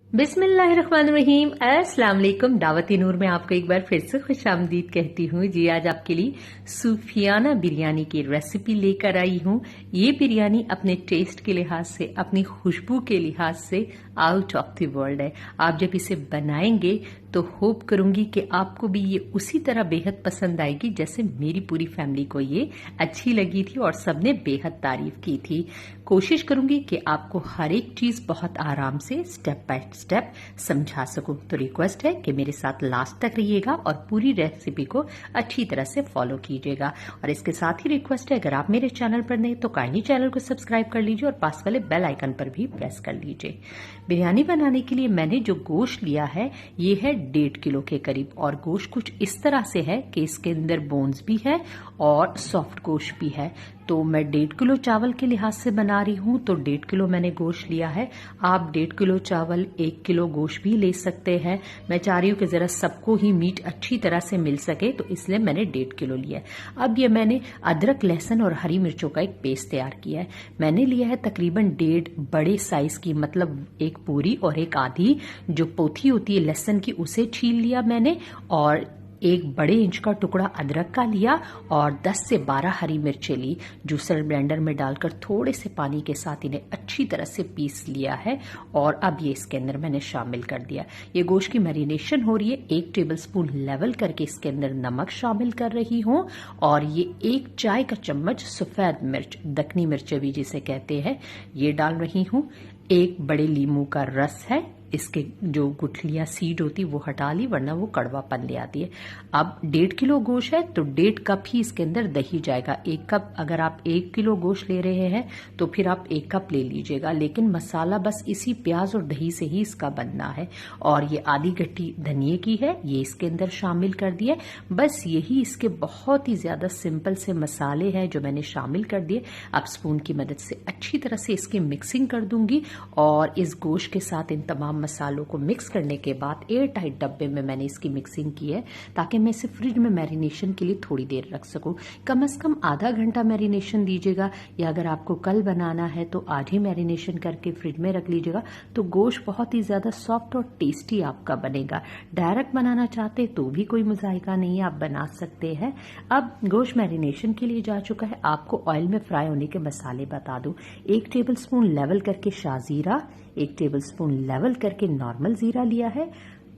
बिस्मिल्लाहिर्रहमानिर्रहीम। अस्सलाम वालेकुम। दावती नूर में आपको एक बार फिर से खुशामदीद कहती हूँ। जी, आज आपके लिए सूफियाना बिरयानी की रेसिपी लेकर आई हूँ। ये बिरयानी अपने टेस्ट के लिहाज से, अपनी खुशबू के लिहाज से आउट ऑफ द वर्ल्ड है। आप जब इसे बनाएंगे तो होप करूंगी कि आपको भी ये उसी तरह बेहद पसंद आएगी जैसे मेरी पूरी फैमिली को ये अच्छी लगी थी और सबने बेहद तारीफ की थी। कोशिश करूंगी कि आपको हर एक चीज बहुत आराम से स्टेप बाय स्टेप समझा सकूं। तो रिक्वेस्ट है कि मेरे साथ लास्ट तक रहिएगा और पूरी रेसिपी को अच्छी तरह से फॉलो कीजिएगा। और इसके साथ ही रिक्वेस्ट है, अगर आप मेरे चैनल पर नए तो काइंडली चैनल को सब्सक्राइब कर लीजिए और पास वाले बेल आइकन पर भी प्रेस कर लीजिए। बिरयानी बनाने के लिए मैंने जो गोश्त लिया है ये है 1.5 किलो के करीब। और गोश्त कुछ इस तरह से है कि इसके अंदर बोन्स भी है और सॉफ्ट गोश्त भी है। तो मैं 1.5 किलो चावल के लिहाज से बना रही हूँ, तो 1.5 किलो मैंने गोश्त लिया है। आप 1.5 किलो चावल 1 किलो गोश्त भी ले सकते हैं। मैं चाह रही हूँ कि जरा सबको ही मीट अच्छी तरह से मिल सके, तो इसलिए मैंने 1.5 किलो लिया है। अब ये मैंने अदरक, लहसुन और हरी मिर्चों का एक पेस्ट तैयार किया है। मैंने लिया है तकरीबन 1.5 बड़े साइज की, मतलब एक पूरी और एक आधी जो पोथी होती है लहसुन की, उसे छील लिया मैंने। और एक बड़े इंच का टुकड़ा अदरक का लिया और 10 से 12 हरी मिर्चें ली। जूसर ब्लेंडर में डालकर थोड़े से पानी के साथ इन्हें अच्छी तरह से पीस लिया है और अब ये इसके अंदर मैंने शामिल कर दिया। ये गोश्त की मैरिनेशन हो रही है। 1 टेबलस्पून लेवल करके इसके अंदर नमक शामिल कर रही हूँ और ये 1 चाय का चम्मच सफेद मिर्च, दखनी मिर्च भी जिसे कहते हैं, ये डाल रही हूँ। 1 बड़े लीमू का रस है, इसके जो गुठलियां सीड होती वो हटा ली वरना वो कड़वापन ले आती है। अब 1.5 किलो गोश्त है तो 1.5 कप ही इसके अंदर दही जाएगा। 1 कप अगर आप 1 किलो गोश्त ले रहे हैं तो फिर आप 1 कप ले लीजिएगा, लेकिन मसाला बस इसी प्याज और दही से ही इसका बनना है। और ये आधी गट्टी धनिए की है, ये इसके अंदर शामिल कर दिया। बस यही इसके बहुत ही ज्यादा सिंपल से मसाले हैं जो मैंने शामिल कर दिए। अब स्पून की मदद से अच्छी तरह से इसकी मिक्सिंग कर दूंगी और इस गोश्त के साथ इन तमाम मसालों को मिक्स करने के बाद एयर टाइट डब्बे में मैंने इसकी मिक्सिंग की है ताकि मैं इसे फ्रिज में मैरिनेशन के लिए थोड़ी देर रख सकूं। कम से कम आधा घंटा मैरिनेशन दीजिएगा, या अगर आपको कल बनाना है तो आज ही मैरिनेशन करके फ्रिज में रख लीजिएगा। तो गोश्त बहुत ही ज्यादा सॉफ्ट और टेस्टी आपका बनेगा। डायरेक्ट बनाना चाहते तो भी कोई मुजाहिका नहीं है, आप बना सकते हैं। अब गोश्त मैरिनेशन के लिए जा चुका है। आपको ऑयल में फ्राई होने के मसाले बता दूं। 1 टेबलस्पून लेवल करके शाजीरा, 1 टेबलस्पून लेवल करके नॉर्मल जीरा लिया है,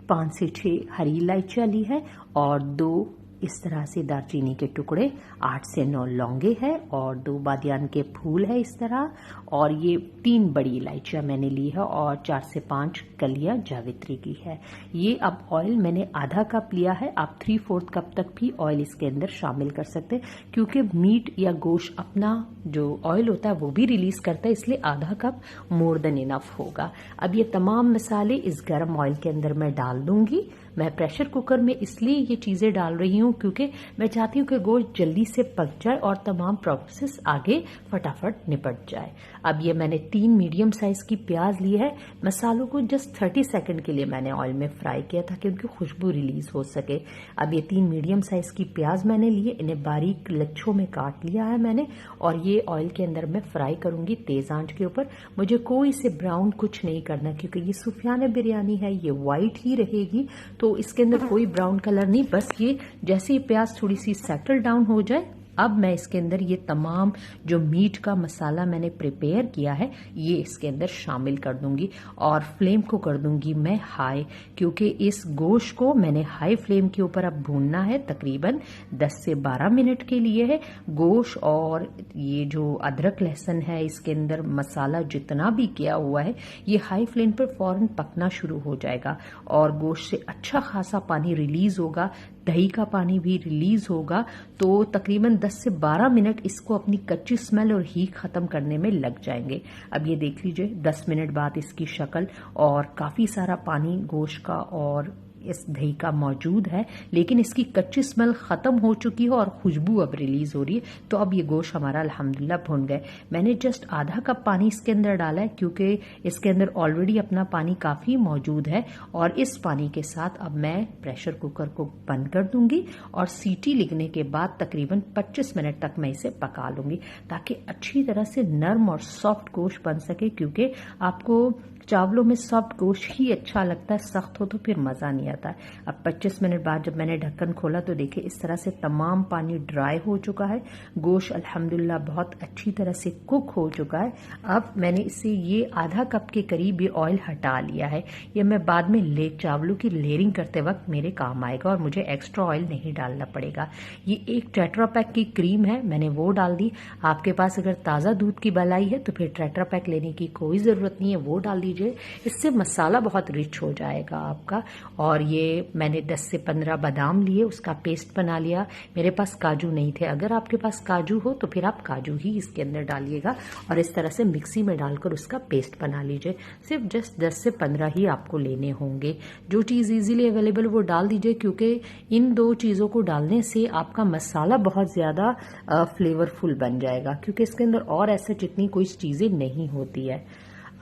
5 से 6 हरी इलायचियां ली है और 2 इस तरह से दालचीनी के टुकड़े, 8 से 9 लौंगे हैं और 2 बादियान के फूल है इस तरह। और ये 3 बड़ी इलायचियां मैंने ली है और 4 से 5 कलियां जावित्री की है। ये अब ऑयल मैंने आधा कप लिया है। आप 3/4 कप तक भी ऑयल इसके अंदर शामिल कर सकते हैं, क्योंकि मीट या गोश्त अपना जो ऑयल होता है वो भी रिलीज करता है, इसलिए आधा कप मोर देन इनफ होगा। अब ये तमाम मसाले इस गर्म ऑयल के अंदर मैं डाल दूंगी। मैं प्रेशर कुकर में इसलिए ये चीजें डाल रही हूँ क्योंकि मैं चाहती हूँ कि गोश्त जल्दी से पक जाए और तमाम प्रोसेस आगे फटाफट निपट जाए। अब ये मैंने 3 मीडियम साइज की प्याज ली है। मसालों को जस्ट 30 सेकंड के लिए मैंने ऑयल में फ्राई किया था कि उनकी खुशबू रिलीज हो सके। अब ये 3 मीडियम साइज की प्याज मैंने लिए, इन्हें बारीक लच्छों में काट लिया है मैंने और ये ऑयल के अंदर मैं फ्राई करूंगी तेज आंच के ऊपर। मुझे कोई से ब्राउन कुछ नहीं करना क्योंकि ये सूफियाना बिरयानी है, ये व्हाइट ही रहेगी, तो इसके अंदर कोई ब्राउन कलर नहीं। बस ये जैसे ही प्याज थोड़ी सी सेटल डाउन हो जाए, अब मैं इसके अंदर ये तमाम जो मीट का मसाला मैंने प्रिपेयर किया है ये इसके अंदर शामिल कर दूंगी और फ्लेम को कर दूंगी मैं हाई, क्योंकि इस गोश्त को मैंने हाई फ्लेम के ऊपर अब भूनना है। तकरीबन 10 से 12 मिनट के लिए है। गोश्त और ये जो अदरक लहसुन है इसके अंदर मसाला जितना भी किया हुआ है ये हाई फ्लेम पर फौरन पकना शुरू हो जाएगा और गोश्त से अच्छा खासा पानी रिलीज होगा, दही का पानी भी रिलीज होगा। तो तकरीबन 10 से 12 मिनट इसको अपनी कच्ची स्मेल और हीट खत्म करने में लग जाएंगे। अब ये देख लीजिए 10 मिनट बाद इसकी शक्ल, और काफी सारा पानी गोश्त का और इस दही का मौजूद है, लेकिन इसकी कच्ची स्मेल खत्म हो चुकी है और खुशबू अब रिलीज हो रही है। तो अब ये गोश्त हमारा अल्हम्दुलिल्लाह भुन गए। मैंने जस्ट आधा कप पानी इसके अंदर डाला है क्योंकि इसके अंदर ऑलरेडी अपना पानी काफी मौजूद है और इस पानी के साथ अब मैं प्रेशर कुकर को बंद कर दूंगी और सीटी लगने के बाद तकरीबन 25 मिनट तक मैं इसे पका लूंगी ताकि अच्छी तरह से नरम और सॉफ्ट गोश्त बन सके, क्योंकि आपको चावलों में सॉफ्ट गोश्त ही अच्छा लगता है, सख्त हो तो फिर मज़ा नहीं आता है। अब 25 मिनट बाद जब मैंने ढक्कन खोला तो देखिए इस तरह से तमाम पानी ड्राई हो चुका है। गोश्त अल्हम्दुलिल्लाह बहुत अच्छी तरह से कुक हो चुका है। अब मैंने इससे ये आधा कप के करीब ये ऑयल हटा लिया है। ये मैं बाद में चावलों की लेयरिंग करते वक्त मेरे काम आएगा और मुझे एक्स्ट्रा ऑयल नहीं डालना पड़ेगा। ये एक टेट्रा पैक की क्रीम है, मैंने वो डाल दी। आपके पास अगर ताज़ा दूध की मलाई है तो फिर टेट्रा पैक लेने की कोई ज़रूरत नहीं है, वो डाल दीजिए। इससे मसाला बहुत रिच हो जाएगा आपका। और ये मैंने 10 से 15 बादाम लिए, उसका पेस्ट बना लिया। मेरे पास काजू नहीं थे, अगर आपके पास काजू हो तो फिर आप काजू ही इसके अंदर डालिएगा और इस तरह से मिक्सी में डालकर उसका पेस्ट बना लीजिए। सिर्फ जस्ट 10 से 15 ही आपको लेने होंगे। जो चीज़ इजीली अवेलेबल वो डाल दीजिए, क्योंकि इन दो चीज़ों को डालने से आपका मसाला बहुत ज़्यादा फ्लेवरफुल बन जाएगा, क्योंकि इसके अंदर और ऐसे जितनी कोई चीज़ें नहीं होती है।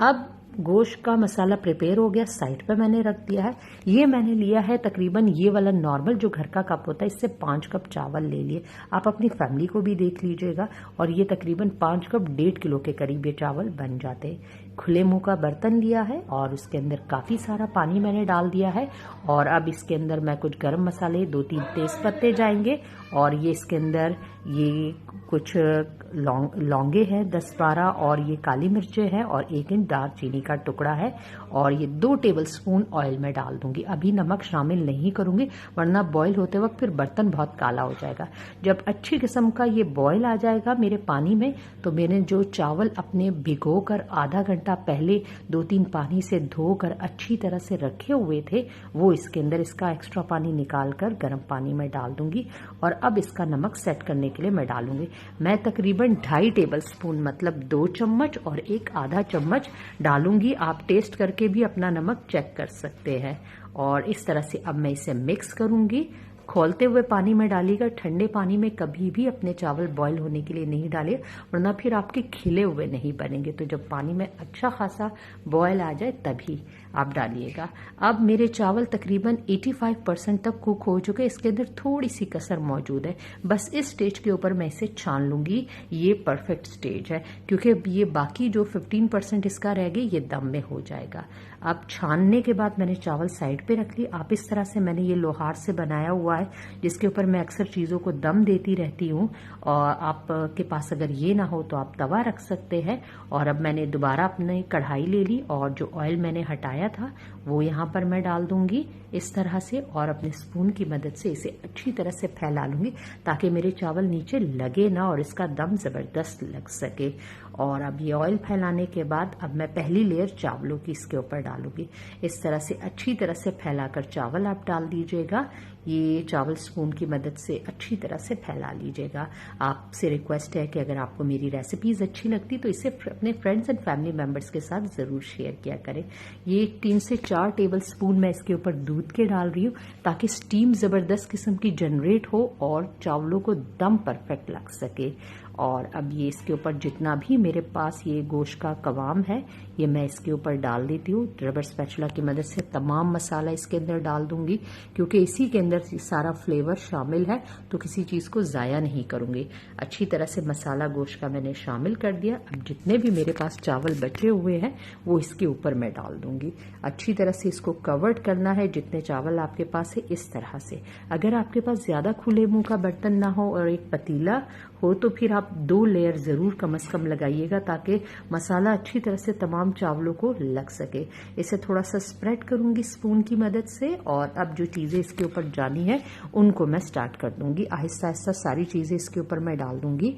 अब गोश्त का मसाला प्रिपेयर हो गया, साइड पे मैंने रख दिया है। ये मैंने लिया है तकरीबन ये वाला नॉर्मल जो घर का कप होता है, इससे 5 कप चावल ले लिए। आप अपनी फैमिली को भी देख लीजिएगा। और ये तकरीबन 5 कप 1.5 किलो के करीब ये चावल बन जाते हैं। खुले मुंह का बर्तन लिया है और उसके अंदर काफ़ी सारा पानी मैंने डाल दिया है। और अब इसके अंदर मैं कुछ गरम मसाले, 2-3 तेज पत्ते जाएंगे और ये इसके अंदर ये कुछ लौंगे हैं 10-12 और ये काली मिर्चें हैं और 1 इंच दालचीनी का टुकड़ा है। और ये 2 टेबलस्पून ऑयल में डाल दूंगी। अभी नमक शामिल नहीं करूंगी वरना बॉईल होते वक्त फिर बर्तन बहुत काला हो जाएगा। जब अच्छी किस्म का ये बॉईल आ जाएगा मेरे पानी में, तो मैंने जो चावल अपने भिगो कर आधा घंटा पहले 2-3 पानी से धोकर अच्छी तरह से रखे हुए थे, वो इसके अंदर इसका एक्स्ट्रा पानी निकाल कर गर्म पानी में डाल दूंगी। और अब इसका नमक सेट करने के लिए मैं डालूंगी। मैं तकरीबन 2.5 टेबलस्पून मतलब 2 चम्मच और 1 आधा चम्मच डालूंगी। आप टेस्ट करके भी अपना नमक चेक कर सकते हैं। और इस तरह से अब मैं इसे मिक्स करूंगी। खोलते हुए पानी में डालिएगा, ठंडे पानी में कभी भी अपने चावल बॉईल होने के लिए नहीं डालिए, वरना फिर आपके खिले हुए नहीं बनेंगे। तो जब पानी में अच्छा खासा बॉईल आ जाए तभी आप डालिएगा। अब मेरे चावल तकरीबन 85% तक कुक हो चुके हैं, इसके अंदर थोड़ी सी कसर मौजूद है। बस इस स्टेज के ऊपर मैं इसे छान लूंगी, ये परफेक्ट स्टेज है, क्योंकि ये बाकी जो 15% इसका रह गया ये दम में हो जाएगा। अब छानने के बाद मैंने चावल साइड पे रख लिए। आप इस तरह से मैंने ये लोहार से बनाया हुआ है जिसके ऊपर मैं अक्सर चीज़ों को दम देती रहती हूँ। और आपके पास अगर ये ना हो तो आप तवा रख सकते हैं। और अब मैंने दोबारा अपनी कढ़ाई ले ली और जो ऑयल मैंने हटाया था वो यहाँ पर मैं डाल दूंगी इस तरह से, और अपने स्पून की मदद से इसे अच्छी तरह से फैला लूंगी ताकि मेरे चावल नीचे लगे ना और इसका दम ज़बरदस्त लग सके। और अब ये ऑयल फैलाने के बाद अब मैं पहली लेयर चावलों की इसके ऊपर डालूंगी। इस तरह से अच्छी तरह से फैलाकर चावल आप डाल दीजिएगा। ये चावल स्पून की मदद से अच्छी तरह से फैला लीजिएगा। आपसे रिक्वेस्ट है कि अगर आपको मेरी रेसिपीज़ अच्छी लगती तो इसे अपने फ्रेंड्स एंड फैमिली मेम्बर्स के साथ ज़रूर शेयर किया करें। ये 3 से 4 टेबल स्पून मैं इसके ऊपर दूध के डाल रही हूँ ताकि स्टीम ज़बरदस्त किस्म की जनरेट हो और चावलों को दम परफेक्ट लग सके। और अब ये इसके ऊपर जितना भी मेरे पास ये गोश्त का कवाम है ये मैं इसके ऊपर डाल देती हूँ। रबर स्पैचुला की मदद से तमाम मसाला इसके अंदर डाल दूंगी, क्योंकि इसी के अंदर सारा फ्लेवर शामिल है, तो किसी चीज़ को ज़ाया नहीं करूँगी। अच्छी तरह से मसाला गोश्त का मैंने शामिल कर दिया। अब जितने भी मेरे पास चावल बचे हुए हैं वो इसके ऊपर मैं डाल दूंगी। अच्छी तरह से इसको कवर्ड करना है जितने चावल आपके पास है इस तरह से। अगर आपके पास ज़्यादा खुले मुंह का बर्तन ना हो और एक पतीला हो तो फिर आप 2 लेयर ज़रूर कम से कम लगाइएगा ताकि मसाला अच्छी तरह से तमाम चावलों को लग सके। इसे थोड़ा सा स्प्रेड करूंगी स्पून की मदद से और अब जो चीज़ें इसके ऊपर जानी है उनको मैं स्टार्ट कर दूंगी। आहिस्ता आहिस्ता सारी चीज़ें इसके ऊपर मैं डाल दूंगी।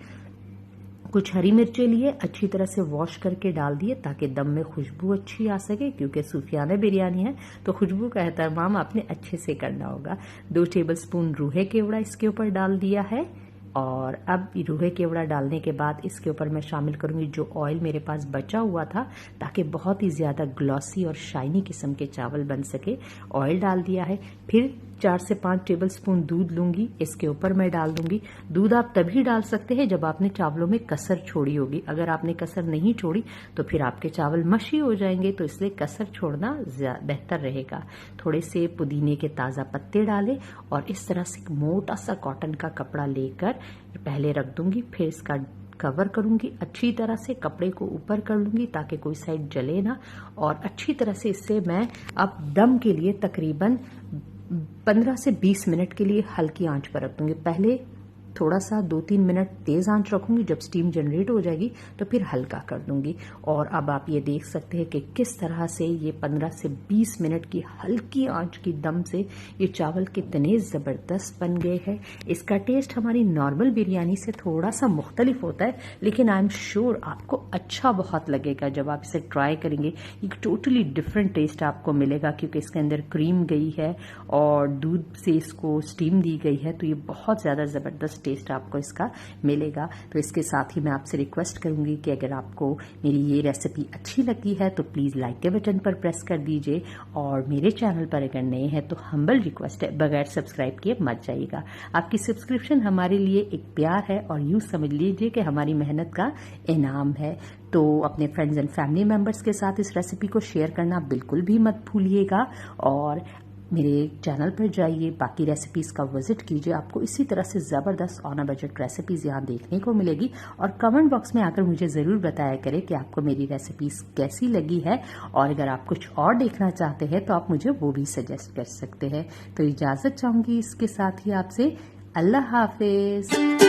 कुछ हरी मिर्चें लिए अच्छी तरह से वॉश करके डाल दिए ताकि दम में खुशबू अच्छी आ सके, क्योंकि सूफियाना बिरयानी है तो खुशबू का एहतमाम आपने अच्छे से करना होगा। 2 टेबलस्पून रूहे केवड़ा इसके ऊपर डाल दिया है। और अब रूहे केवड़ा डालने के बाद इसके ऊपर मैं शामिल करूंगी जो ऑयल मेरे पास बचा हुआ था ताकि बहुत ही ज़्यादा ग्लॉसी और शाइनी किस्म के चावल बन सके। ऑयल डाल दिया है। फिर 4 से 5 टेबलस्पून दूध लूंगी, इसके ऊपर मैं डाल दूंगी। दूध आप तभी डाल सकते हैं जब आपने चावलों में कसर छोड़ी होगी। अगर आपने कसर नहीं छोड़ी तो फिर आपके चावल मशी हो जाएंगे, तो इसलिए कसर छोड़ना बेहतर रहेगा। थोड़े से पुदीने के ताज़ा पत्ते डालें और इस तरह से मोटा सा कॉटन का कपड़ा लेकर पहले रख दूंगी, फिर इसका कवर करूंगी अच्छी तरह से, कपड़े को ऊपर कर लूंगी ताकि कोई साइड जले ना। और अच्छी तरह से इससे मैं अब दम के लिए तकरीबन 15 से 20 मिनट के लिए हल्की आंच पर रख दूंगी। पहले थोड़ा सा 2-3 मिनट तेज आंच रखूंगी, जब स्टीम जनरेट हो जाएगी तो फिर हल्का कर दूंगी। और अब आप ये देख सकते हैं कि किस तरह से ये 15 से 20 मिनट की हल्की आंच की दम से ये चावल कितने ज़बरदस्त बन गए हैं। इसका टेस्ट हमारी नॉर्मल बिरयानी से थोड़ा सा मुख्तलिफ होता है, लेकिन आई एम श्योर आपको अच्छा बहुत लगेगा जब आप इसे ट्राई करेंगे। एक टोटली डिफरेंट टेस्ट आपको मिलेगा क्योंकि इसके अंदर क्रीम गई है और दूध से इसको स्टीम दी गई है, तो ये बहुत ज़्यादा ज़बरदस्त टेस्ट आपको इसका मिलेगा। तो इसके साथ ही मैं आपसे रिक्वेस्ट करूंगी कि अगर आपको मेरी ये रेसिपी अच्छी लगती है तो प्लीज़ लाइक के बटन पर प्रेस कर दीजिए, और मेरे चैनल पर अगर नए हैं तो हम्बल रिक्वेस्ट है, बगैर सब्सक्राइब किए मत जाइएगा। आपकी सब्सक्रिप्शन हमारे लिए एक प्यार है और यूँ समझ लीजिए कि हमारी मेहनत का इनाम है। तो अपने फ्रेंड्स एंड फैमिली मेम्बर्स के साथ इस रेसिपी को शेयर करना बिल्कुल भी मत भूलिएगा, और मेरे चैनल पर जाइए, बाकी रेसिपीज़ का विजिट कीजिए। आपको इसी तरह से ज़बरदस्त ऑन अ बजट रेसिपीज़ यहाँ देखने को मिलेगी। और कमेंट बॉक्स में आकर मुझे ज़रूर बताया करें कि आपको मेरी रेसिपीज़ कैसी लगी है, और अगर आप कुछ और देखना चाहते हैं तो आप मुझे वो भी सजेस्ट कर सकते हैं। तो इजाज़त चाहूँगी इसके साथ ही आपसे। अल्लाह हाफिज़।